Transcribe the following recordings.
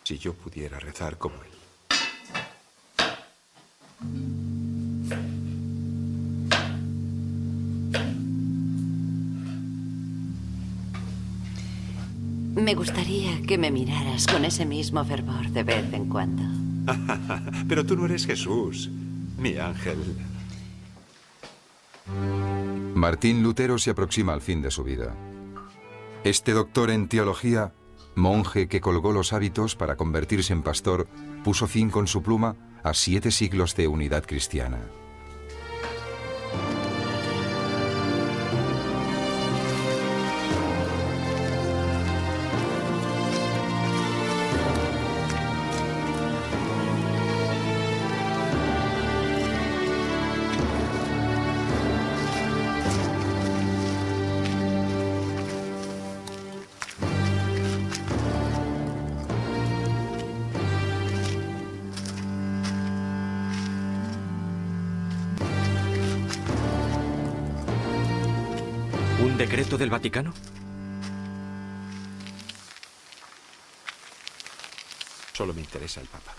Si yo pudiera rezar como él. Me gustaría que me miraras con ese mismo fervor de vez en cuando. Pero tú no eres Jesús, mi ángel. Martín Lutero se aproxima al fin de su vida. Este doctor en teología, monje que colgó los hábitos para convertirse en pastor, puso fin con su pluma a 7 siglos de unidad cristiana. ¿Un decreto del Vaticano? Solo me interesa el Papa.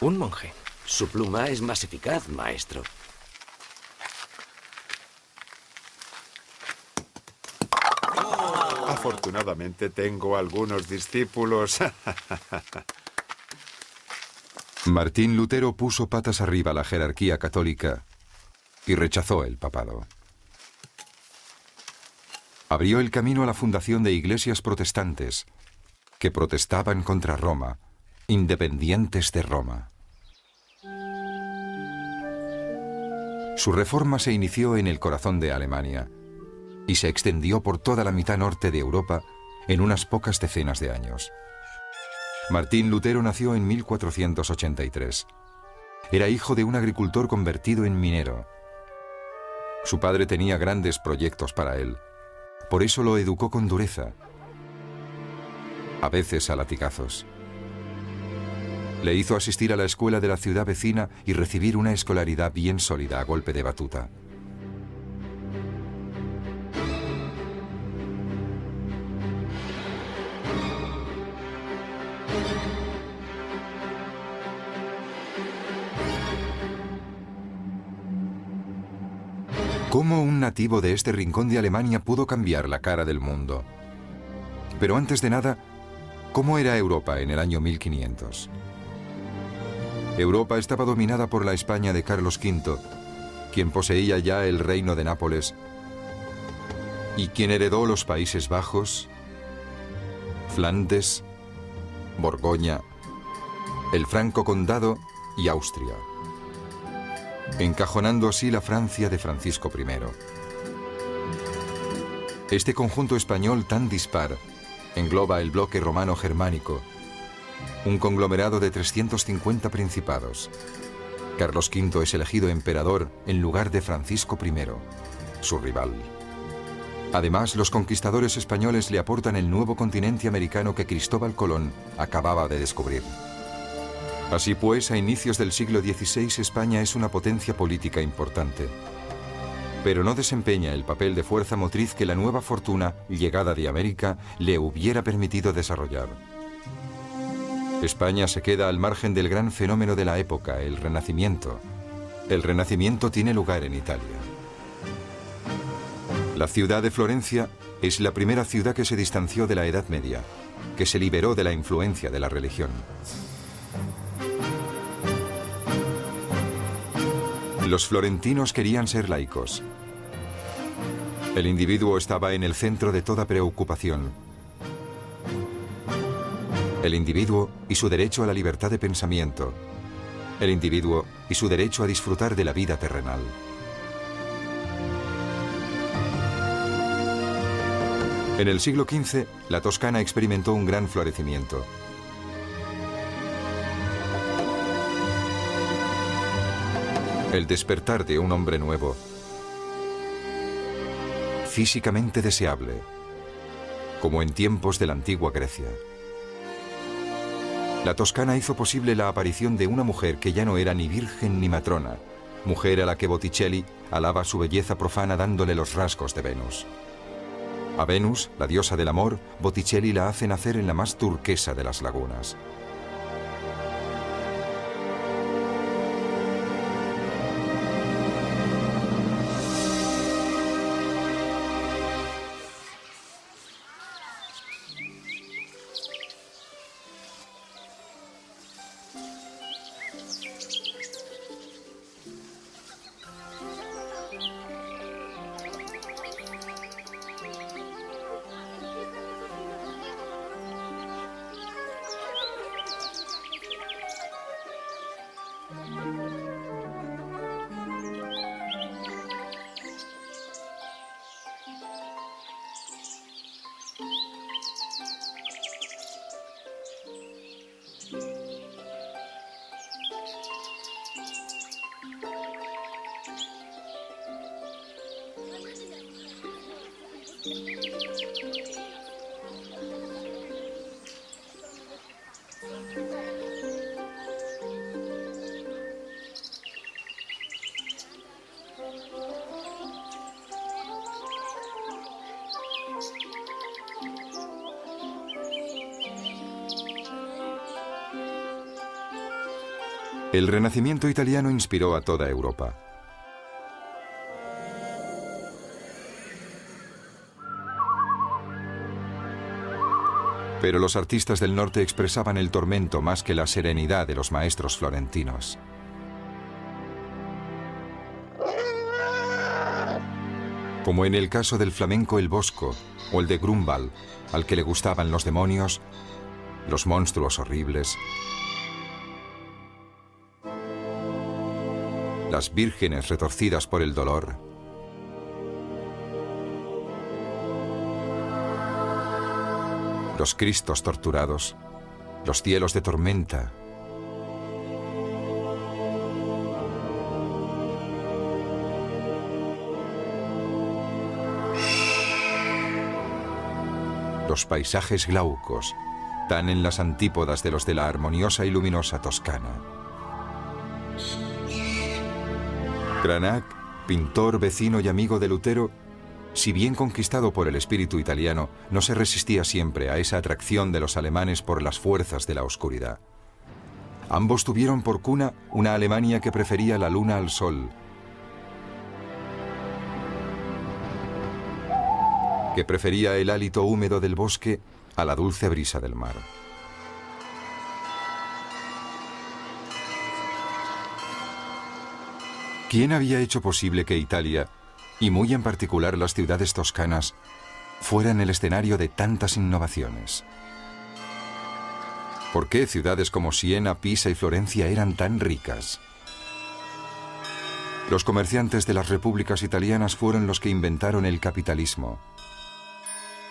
Un monje. Su pluma es más eficaz, maestro. Afortunadamente tengo algunos discípulos. Martín Lutero puso patas arriba la jerarquía católica y rechazó el papado. Abrió el camino a la fundación de iglesias protestantes que protestaban contra Roma, independientes de Roma. Su reforma se inició en el corazón de Alemania y se extendió por toda la mitad norte de Europa en unas pocas decenas de años. Martín Lutero nació en 1483. Era hijo de un agricultor convertido en minero. Su padre tenía grandes proyectos para él. Por eso lo educó con dureza, a veces a latigazos. Le hizo asistir a la escuela de la ciudad vecina y recibir una escolaridad bien sólida a golpe de batuta. ¿Cómo un nativo de este rincón de Alemania pudo cambiar la cara del mundo? Pero antes de nada, ¿cómo era Europa en el año 1500? Europa estaba dominada por la España de Carlos V, quien poseía ya el reino de Nápoles y quien heredó los Países Bajos, Flandes, Borgoña, el Franco Condado y Austria, encajonando así la Francia de Francisco I. Este conjunto español tan dispar engloba el bloque romano-germánico, un conglomerado de 350 principados. Carlos V es elegido emperador en lugar de Francisco I, su rival. Además, los conquistadores españoles le aportan el nuevo continente americano que Cristóbal Colón acababa de descubrir. Así pues, a inicios del siglo XVI, España es una potencia política importante, pero no desempeña el papel de fuerza motriz que la nueva fortuna, llegada de América, le hubiera permitido desarrollar. España se queda al margen del gran fenómeno de la época, el Renacimiento. El Renacimiento tiene lugar en Italia. La ciudad de Florencia es la primera ciudad que se distanció de la Edad Media, que se liberó de la influencia de la religión. Los florentinos querían ser laicos. El individuo estaba en el centro de toda preocupación. El individuo y su derecho a la libertad de pensamiento. El individuo y su derecho a disfrutar de la vida terrenal. En el siglo XV, la Toscana experimentó un gran florecimiento. El despertar de un hombre nuevo, físicamente deseable, como en tiempos de la antigua Grecia. La Toscana hizo posible la aparición de una mujer que ya no era ni virgen ni matrona, mujer a la que Botticelli alaba su belleza profana dándole los rasgos de Venus. A Venus, la diosa del amor, Botticelli la hace nacer en la más turquesa de las lagunas. El Renacimiento italiano inspiró a toda Europa. Pero los artistas del norte expresaban el tormento más que la serenidad de los maestros florentinos. Como en el caso del flamenco El Bosco o el de Grunwald, al que le gustaban los demonios, los monstruos horribles, las vírgenes retorcidas por el dolor, los Cristos torturados, los cielos de tormenta, los paisajes glaucos, tan en las antípodas de los de la armoniosa y luminosa Toscana. Cranach, pintor, vecino y amigo de Lutero, si bien conquistado por el espíritu italiano, no se resistía siempre a esa atracción de los alemanes por las fuerzas de la oscuridad. Ambos tuvieron por cuna una Alemania que prefería la luna al sol, que prefería el hálito húmedo del bosque a la dulce brisa del mar. ¿Quién había hecho posible que Italia, y muy en particular las ciudades toscanas, fueran el escenario de tantas innovaciones? ¿Por qué ciudades como Siena, Pisa y Florencia eran tan ricas? Los comerciantes de las repúblicas italianas fueron los que inventaron el capitalismo.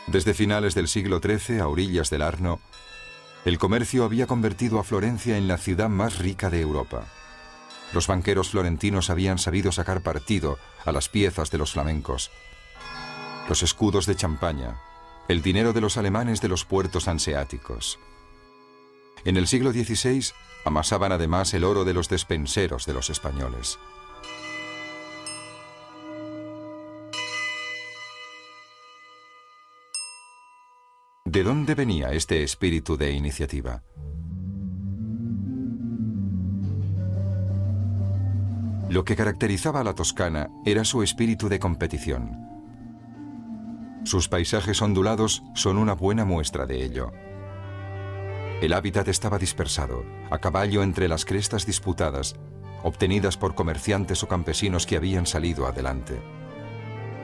Desde finales del siglo XIII, a orillas del Arno, el comercio había convertido a Florencia en la ciudad más rica de Europa. Los banqueros florentinos habían sabido sacar partido a las piezas de los flamencos, los escudos de Champaña, el dinero de los alemanes de los puertos hanseáticos. En el siglo XVI amasaban además el oro de los despenseros de los españoles. ¿De dónde venía este espíritu de iniciativa? Lo que caracterizaba a la Toscana era su espíritu de competición. Sus paisajes ondulados son una buena muestra de ello. El hábitat estaba dispersado, a caballo entre las crestas disputadas, obtenidas por comerciantes o campesinos que habían salido adelante.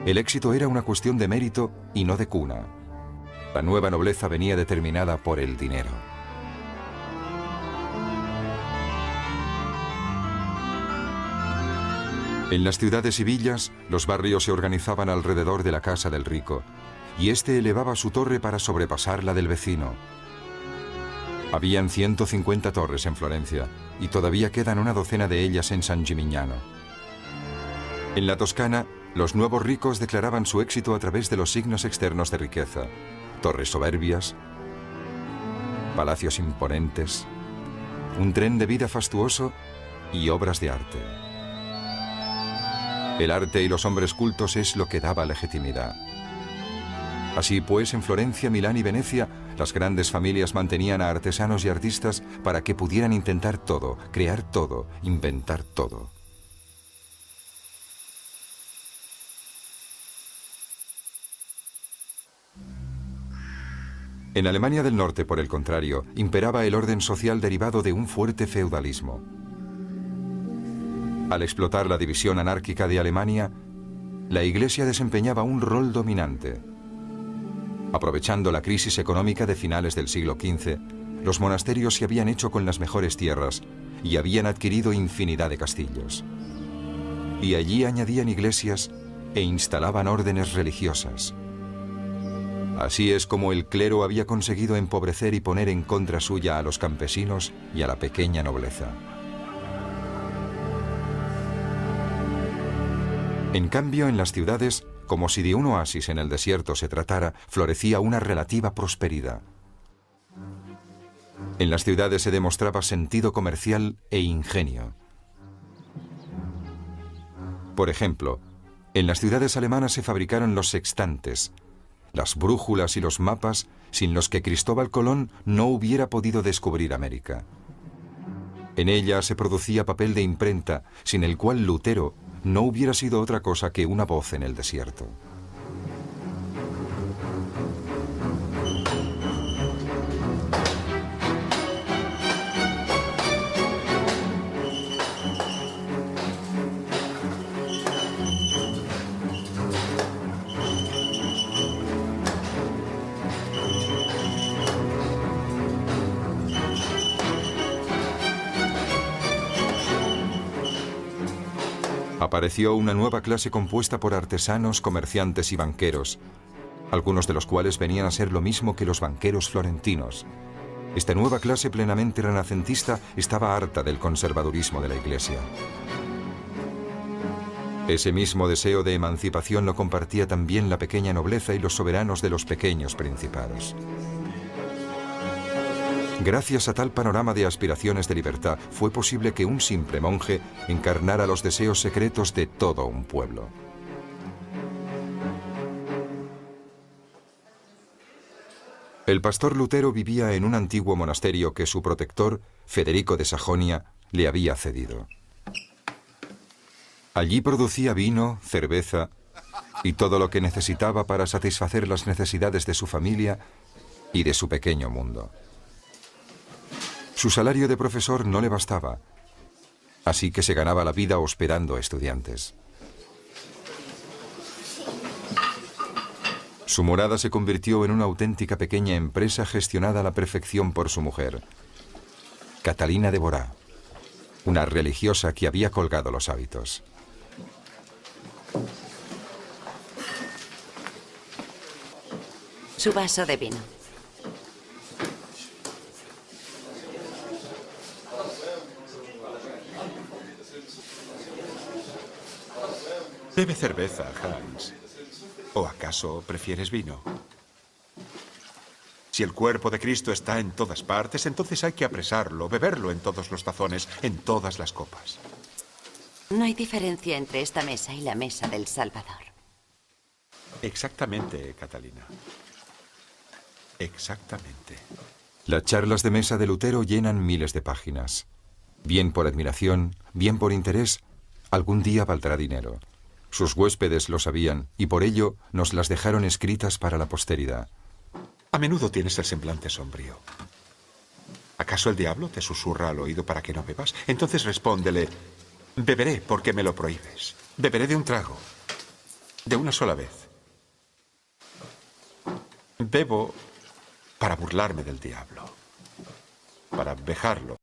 El éxito era una cuestión de mérito y no de cuna. La nueva nobleza venía determinada por el dinero. En las ciudades y villas, los barrios se organizaban alrededor de la casa del rico, y éste elevaba su torre para sobrepasar la del vecino. Habían 150 torres en Florencia, y todavía quedan una docena de ellas en San Gimignano. En la Toscana, los nuevos ricos declaraban su éxito a través de los signos externos de riqueza: torres soberbias, palacios imponentes, un tren de vida fastuoso y obras de arte. El arte y los hombres cultos es lo que daba legitimidad. Así pues, en Florencia, Milán y Venecia, las grandes familias mantenían a artesanos y artistas para que pudieran intentar todo, crear todo, inventar todo. En Alemania del Norte, por el contrario, imperaba el orden social derivado de un fuerte feudalismo. Al explotar la división anárquica de Alemania, la Iglesia desempeñaba un rol dominante. Aprovechando la crisis económica de finales del siglo XV, los monasterios se habían hecho con las mejores tierras y habían adquirido infinidad de castillos. Y allí añadían iglesias e instalaban órdenes religiosas. Así es como el clero había conseguido empobrecer y poner en contra suya a los campesinos y a la pequeña nobleza. En cambio, en las ciudades, como si de un oasis en el desierto se tratara, florecía una relativa prosperidad. En las ciudades se demostraba sentido comercial e ingenio. Por ejemplo, en las ciudades alemanas se fabricaron los sextantes, las brújulas y los mapas sin los que Cristóbal Colón no hubiera podido descubrir América. En ella se producía papel de imprenta, sin el cual Lutero no hubiera sido otra cosa que una voz en el desierto. Apareció una nueva clase compuesta por artesanos, comerciantes y banqueros, algunos de los cuales venían a ser lo mismo que los banqueros florentinos. Esta nueva clase plenamente renacentista estaba harta del conservadurismo de la Iglesia. Ese mismo deseo de emancipación lo compartía también la pequeña nobleza y los soberanos de los pequeños principados. Gracias a tal panorama de aspiraciones de libertad, fue posible que un simple monje encarnara los deseos secretos de todo un pueblo. El pastor Lutero vivía en un antiguo monasterio que su protector, Federico de Sajonia, le había cedido. Allí producía vino, cerveza y todo lo que necesitaba para satisfacer las necesidades de su familia y de su pequeño mundo. Su salario de profesor no le bastaba, así que se ganaba la vida hospedando a estudiantes. Su morada se convirtió en una auténtica pequeña empresa gestionada a la perfección por su mujer, Catalina de Borá, una religiosa que había colgado los hábitos. Su vaso de vino. Bebe cerveza, Hans. ¿O acaso prefieres vino? Si el cuerpo de Cristo está en todas partes, entonces hay que apresarlo, beberlo en todos los tazones, en todas las copas. No hay diferencia entre esta mesa y la mesa del Salvador. Exactamente, Catalina. Exactamente. Las charlas de mesa de Lutero llenan miles de páginas. Bien por admiración, bien por interés, algún día valdrá dinero. Sus huéspedes lo sabían y por ello nos las dejaron escritas para la posteridad. A menudo tienes el semblante sombrío. ¿Acaso el diablo te susurra al oído para que no bebas? Entonces respóndele: beberé porque me lo prohíbes. Beberé de un trago. De una sola vez. Bebo para burlarme del diablo. Para vejarlo.